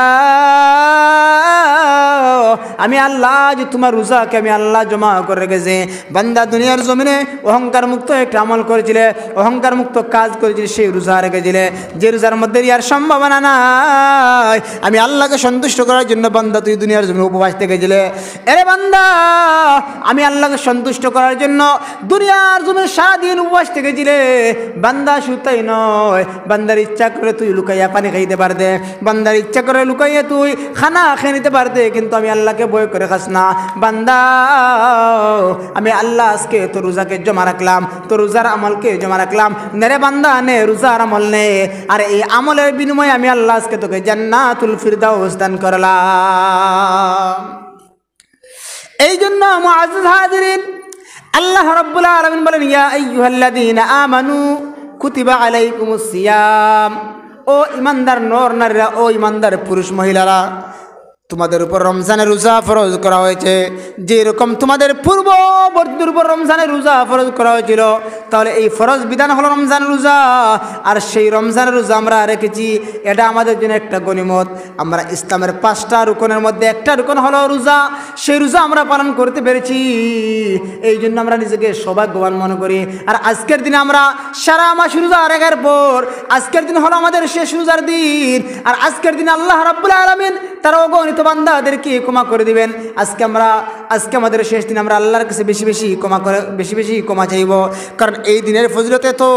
আমি আল্লাহ যে তোমার রোজাকে আমি আল্লাহ জমা করে রেখেছি। বান্দা দুনিয়ার জমিনে অহংকার মুক্ত একটা আমল করেছিলে, অহংকার মুক্ত কাজ করেছিলে, সেই রোজা রেখেছিলে, যে রোজার মধ্যে আর সম্ভাবনা নাই। আমি আল্লাহকে সন্তুষ্ট করার জন্য বান্দা তুই দুনিয়ার জমিনে উপবাস থেকেছিলে। এরে বান্দা, আমি আল্লাহকে সন্তুষ্ট করার জন্য দুনিয়ার জমিনে সারাদিন উপবাস থেকেছিলে। বান্দা শুধু তাই নয়, বান্দার ইচ্ছা করে তুই লুকাইয়া পানি খাইতে পারতে, বান্দার ইচ্ছা করে লুকাইয়া তুই খানা খেয়ে নিতে পারতে, কিন্তু আমি আল্লাহকে ভয় করে খাস না। বান্দা, আমি আল্লাহ আজকে তো রোজাকে জমা রাখলাম, তো রোজার আমলকে জমা রাখলাম। নেরে বান্দা নে, রোজার আমল নে, আর এই আমলের বিনিময়ে আমি আল্লাহ আজকে তোকে জান্নাতুল ফিরদাউস দান করলাম। এই জন্য মুআজ্জিজ হাজিরিন, আল্লাহ রাব্বুল আলামিন বলেন, ইয়া আইয়ুহাল্লাযীনা আমানু কুতিবা আলাইকুমুস সিয়াম, ও ইমানদার নর নারীরা, ও ইমানদার পুরুষ মহিলারা, তোমাদের উপর রমজানের রোজা ফরজ করা হয়েছে, যেরকম তোমাদের পূর্ববর্তীদের উপর রমজানের রোজা ফরজ করা হয়েছিল। তাহলে এই ফরজ বিধান হলো রমজানের রোজা, আর সেই রমজানের রোজা আমরা রেখেছি, এটা আমাদের জন্য একটা গনিমত। আমরা ইসলামের 5টা রুকনের মধ্যে একটা রুকন হলো রোজা, সেই রোজা আমরা পালন করতে পেরেছি। এই জন্য আমরা নিজেকে সৌভাগ্যবান মনে করি। আর আজকের দিনে আমরা সারা মাস রোজা রাখার পর আজকের দিন হলো আমাদের শেষ রোজার দিন। আর আজকের দিনে আল্লাহ রাব্বুল আলামিন তারা অগণিত বান্দাদেরকে ক্ষমা করে দিবেন। আজকে আমাদের শেষ দিন, আমরা আল্লাহর কাছে বেশি বেশি ক্ষমা চাইব, কারণ এই দিনের ফজিলতে তো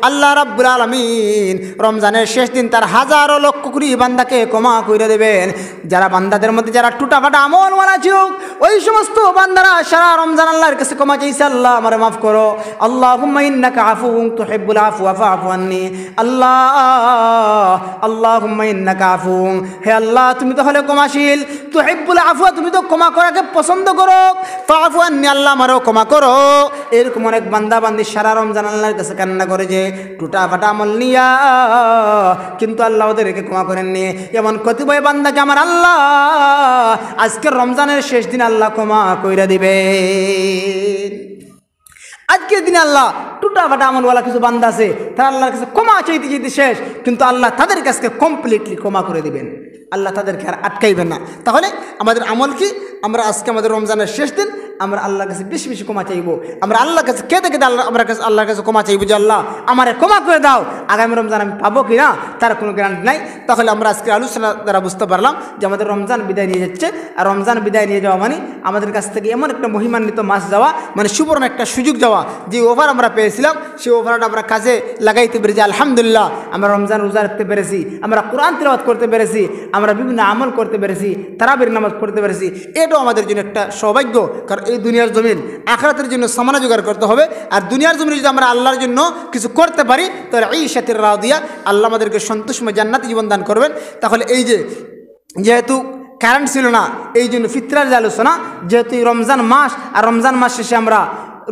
আল্লাহ রাব্বুল আলামিন রমজানের শেষ দিন তার হাজারো লক্ষ কোটি বান্দাকে ক্ষমা করে দেবেন। যারা বান্দাদের মধ্যে যারা টুটাফাটা আমল মারা ছিল, ওই সমস্ত বান্দারা সারা রমজান আল্লাহর কাছে ক্ষমা চাইছে, আল্লাহ আমারে মাফ করো, আল্লাহুম্মা ইন্নাকা আফুউন তুহিব্বুল আফওয়া ফাআফু আন্নি, আল্লাহুম্মা ইন্নাকা আফুউন, হে আল্লাহ তুমি তো হলে ক্ষমাশীল, তুহিব্বুল আফওয়া তুমি তো ক্ষমা করাকে পছন্দ করো, ফাআফু আন্নি, আল্লাহ আমারও ক্ষমা করো। এরকম অনেক বান্দা বান্দি সারা রমজান আল্লাহর কাছে কান্না করে যে টুটাফাটা আমল নিয়া, কিন্তু আল্লাহ ওদেরকে ক্ষমা করেননি। এমন কতিপয় বান্দাকে আমার আল্লাহ আজকের রমজানের শেষ দিন আল্লাহ ক্ষমা কইরা দিবেন। আজকের দিনে আল্লাহ টুটাফাটা আমলওয়ালা কিছু বান্দা আছে, তারা আল্লাহর কাছে ক্ষমা চাইতে চাইতে শেষ, কিন্তু আল্লাহ তাদের কাছে কমপ্লিটলি ক্ষমা করে দিবেন, আল্লাহ তাদেরকে আর আটকাইবেন না। তাহলে আমাদের আমল কি? আমরা আজকে আমাদের রমজানের শেষ দিন, আমরা আল্লাহর কাছে বেশি বেশি ক্ষমা চাইব। আমরা আল্লাহর কাছে কেঁদে আল্লাহর কাছে ক্ষমা চাইব যে আল্লাহ আমারে ক্ষমা করে দাও। আগামী রমজান আমি পাবো কি না তার কোনো গ্যারান্টি নাই। তাহলে আমরা আজকে আলোচনা দ্বারা বুঝতে পারলাম যে আমাদের রমজান বিদায় নিয়ে যাচ্ছে। আর রমজান বিদায় নিয়ে যাওয়া মানে আমাদের কাছ থেকে এমন একটা মহিমান্বিত মাস যাওয়া, মানে সুবর্ণ একটা সুযোগ যাওয়া। যে ওভার আমরা পেয়েছিলাম সেই ওভারটা আমরা কাজে লাগাইতে পেরেছি। আলহামদুলিল্লাহ, আমরা রমজান রোজা রাখতে পেরেছি, আমরা কোরআন তিলাওয়াত করতে পেরেছি, আমরা বিভিন্ন আমল করতে পেরেছি, তারাবির নামাজ পড়তে পেরেছি। এটাও আমাদের জন্য একটা সৌভাগ্য, কারণ এই দুনিয়ার জমিন আখিরাতের জন্য সামানা জোগাড় করতে হবে। আর দুনিয়ার জমিনে যদি আমরা আল্লাহর জন্য কিছু করতে পারি, তাহলে এই সাথে রাদিয়া আল্লাহ আমাদেরকে সন্তোষময় জান্নাতি জীবন দান করবেন। তাহলে এই যেহেতু কারেন্ট ছিল না, এই জন্য ফিতরার যে আলোচনা, যেহেতু রমজান মাস, আর রমজান মাস শেষে আমরা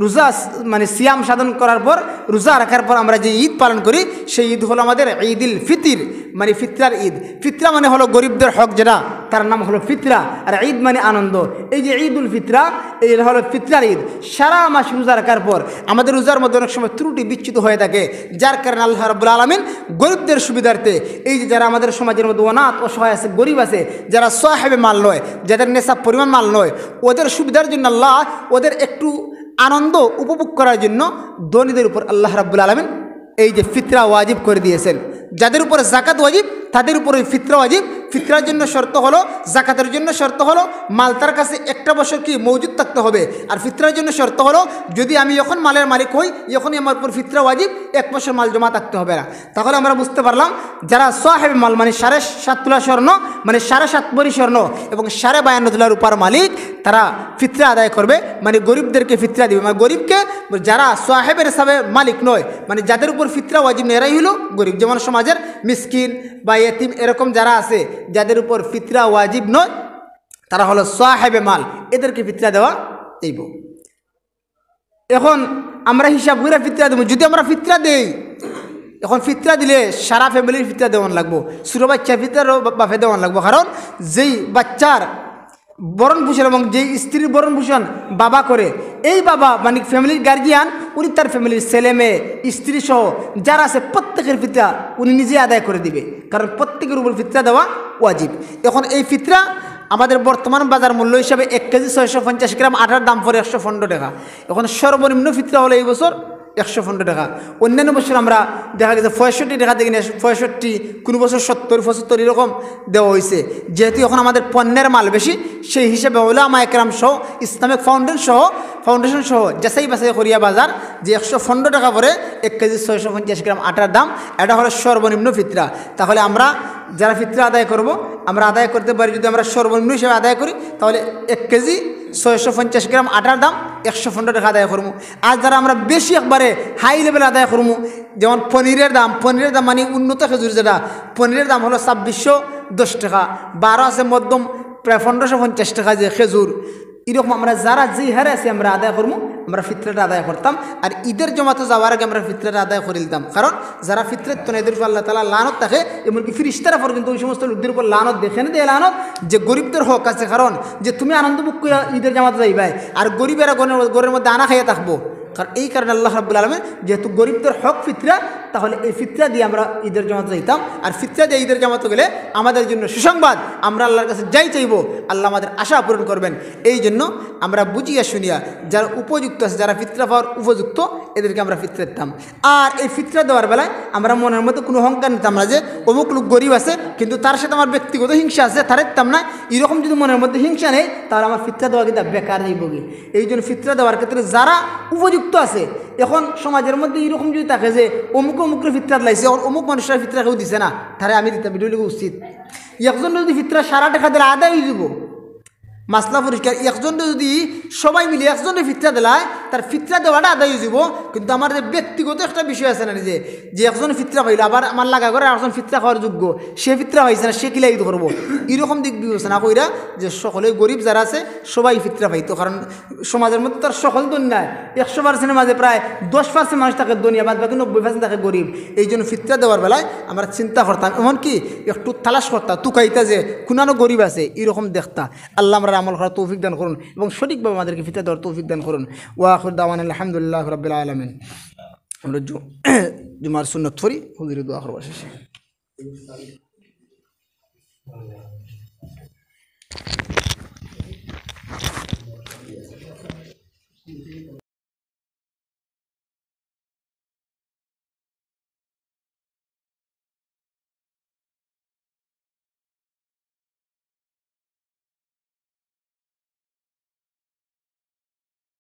রোজা মানে সিয়াম সাধন করার পর, রোজা রাখার পর আমরা যে ঈদ পালন করি, সেই ঈদ হলো আমাদের ঈদুল ফিতির, মানে ফিতরার ঈদ। ফিতরা মানে হলো গরিবদের হক, যেটা তার নাম হলো ফিতরা। আর ঈদ মানে আনন্দ। এই যে ঈদুল ফিতরা, এই হলো ফিতরার ঈদ। সারা মাস রোজা রাখার পর আমাদের রোজার মধ্যে অনেক সময় ত্রুটি বিচ্যুত হয়ে থাকে, যার কারণে আল্লাহ রাব্বুল আলামিন গরিবদের সুবিধার্থে, এই যে যারা আমাদের সমাজের মধ্যে অনাথ অসহায় আছে, গরিব আছে, যারা সাহেবে মাল নয়, যাদের নেশাব পরিমাণ মাল নয়, ওদের সুবিধার জন্য আল্লাহ ওদের একটু আনন্দ উপভোগ করার জন্য ধনীদের উপর আল্লাহ রাব্বুল আলামিন এই যে ফিতরা ওয়াজিব করে দিয়েছেন। যাদের উপরে জাকাত ওয়াজিব তাদের উপরে ফিতরা ওয়াজিব। ফিতরার জন্য শর্ত হলো, জাকাতের জন্য শর্ত হলো মাল তার কাছে একটা বছর কি মজুদ থাকতে হবে। আর ফিতরার জন্য শর্ত হলো যদি আমি যখন মালের মালিক হই যখনই আমার উপর ফিতরা ওয়াজিব 1 বছর মাল জমা থাকতে হবে না। তাহলে আমরা বুঝতে পারলাম যারা সাহেব মাল মানে 7.5 তোলা স্বর্ণ মানে 7.5 ভরি স্বর্ণ এবং 52.5 তোলার উপর মালিক তারা ফিতরা আদায় করবে, মানে গরিবদেরকে ফিতরা দিবে। মানে গরিবকে যারা সাহেবের হিসাবে মালিক নয়, মানে যাদের উপর ফিতরা ওয়াজিব নেই এরাই হলো গরিব। যেমন সমাজের মিসকিন বা ইয়েতিম এরকম যারা আছে যাদের উপর ফিতরা ওয়াজিব নয় তারা হলো সাহেবে মাল, এদেরকে ফিতরা দেওয়া দেব। এখন আমরা হিসাব করে ফিতরা দেবো। যদি আমরা ফিতরা দেই, এখন ফিতরা দিলে সারা ফ্যামিলির ফিতরা দেওয়ান লাগবো, ছোটো বাচ্চা ফিতরারও বাপে দেওয়ান লাগবো। কারণ যেই বাচ্চার বরণ পোষণ এবং যেই স্ত্রীর বরণ পোষণ বাবা করে, এই বাবা মানে ফ্যামিলির গার্জিয়ান উনি তার ফ্যামিলির ছেলে মেয়ে স্ত্রী সহ যারা আছে প্রত্যেকের ফিতরা উনি নিজে আদায় করে দিবে, কারণ প্রত্যেকের উপর ফিতরা দেওয়া ওয়াজিব। এখন এই ফিতরা আমাদের বর্তমান বাজার মূল্য হিসাবে 1 কেজি 650 গ্রাম আটার দাম পড়ে 115 টাকা। এখন সর্বনিম্ন ফিতরা হলো এই বছর 115 টাকা। অন্যান্য বছর আমরা দেখা গেছে 65 টাকা থেকে 65, কোনো বছর 70 75 এরকম দেওয়া হয়েছে। যেহেতু এখন আমাদের পণ্যের মাল বেশি, সেই হিসেবে উলামা একরাম সহ ইসলামিক ফাউন্ডেশন সহ যাচাই বাছাই করিয়া বাজার যে 115 টাকা পরে 1 কেজি 650 গ্রাম আটার দাম, এটা হলো সর্বনিম্ন ফিতরা। তাহলে আমরা যারা ফিতরা আদায় করব আমরা আদায় করতে পারি, যদি আমরা সর্বনিম্ন হিসেবে আদায় করি তাহলে 1 কেজি 650 গ্রাম আটার দাম 115 টাকা আদায় করবো। আর যারা আমরা বেশি একবারে হাই লেভেল আদায় করবো, যেমন পনিরের দাম মানে উন্নত খেজুর, যেটা পনিরের দাম হলো 2610 টাকা, 12 আছে মধ্যম প্রায় 1550 টাকা যে খেজুর, এরকম আমরা যারা যে হারে আছে আমরা আদায় করবো, আমরা ফিতরাটা আদায় করতাম। আর ঈদের জমাতে যাওয়ার আগে আমরা ফিতরাটা আদায় করে দিতাম, কারণ যারা ফিতরাত তো এদের উপর আল্লাহ তাআলা লানত থাকে, এমনকি ফিরিস্তারা পর্যন্ত ওই সমস্ত লোকদের উপর লানত দেখে না দেয় লানত যে গরিবদের হক আছে, কারণ যে তুমি আনন্দ মুখ করে ঈদের জামাতে যাইবাই আর গরিবেরা ঘরের মধ্যে আনা খাইয়া থাকবো। কারণ এই কারণে আল্লাহ রাব্বুল আলামিন যেহেতু গরিবদের হক ফিতরা, তাহলে এই ফিতরা দিয়ে আমরা ঈদের জামাতে যাইতাম। আর ফিতরা দিয়ে ঈদের জামাতে গেলে আমাদের জন্য সুসংবাদ, আমরা আল্লাহর কাছে যাই চাইব আল্লাহ আমাদের আশা পূরণ করবেন। এই জন্য আমরা বুঝিয়া শুনিয়া যারা উপযুক্ত আছে, যারা ফিতরা পাওয়ার উপযুক্ত, এদেরকে আমরা ফিতরা দিতাম। আর এই ফিতরা দেওয়ার বেলায় আমরা মনের মধ্যে কোনো অহংকার নিতাম না যে অমুক লোক গরিব আছে কিন্তু তার সাথে আমার ব্যক্তিগত হিংসা আছে, তার দিতাম না। এরকম যদি মনের মধ্যে হিংসা নেই তাহলে আমার ফিতরা দেওয়া কিন্তু বেকার হয়ে বগি। এই জন্য ফিতরা দেওয়ার ক্ষেত্রে যারা উপযুক্ত আছে, এখন সমাজের মধ্যে এরকম যদি থাকে যে অমুকের ফিতরা লাইছে, অমুক মানুষের ফিতরা কেউ দিছে না, তাহলে আমি দিতাম, এটা উচিত। একজন যদি ফিতরা সারা টাকা দিলে আদায় হয়ে যাব, মাসলা পরিষ্কার। একজন যদি সবাই মিলে একজনের ফিতরা দেলায় তার ফিতরা দেওয়াটা আদায় হয়ে যাব, কিন্তু আমার যে ব্যক্তিগত একটা বিষয় আছে না, যে একজন ফিতরা পাইল আবার আমার লাগা করে একজন ফিতরা খাওয়ার যোগ্য, সে ফিতরা পাইছে না, সে কিলাই করবো, এরকম দিক বিবেচনা কইরা যে সকলে গরিব যারা আছে সবাই ফিতরা পাইতো। কারণ সমাজের মধ্যে তার সকল দুনিয়ায় 100% মাঝে প্রায় 10% মানুষ থাকে দুনিয়া, বাদ বাকি 90% থাকে গরিব। এই জন্য ফিতরা দেওয়ার বেলায় আমরা চিন্তা করতাম, এমনকি একটু তালাশ করতাম তুকাইতা যে কোনানো গরিব আছে, এরকম দেখতা। আল্লাহ আমরা আমল করার তৌফিক দান করুন এবং সঠিকভাবে আমাদেরকে ফিতরা দেওয়ার তৌফিক দান করুন। ওয়া আখিরু দাওয়ানা আলহামদুলিল্লাহি রাব্বিল আলামিন। আমরা জুমার সুন্নাত পড়ি, হুজুরের দোয়া করব শেষে।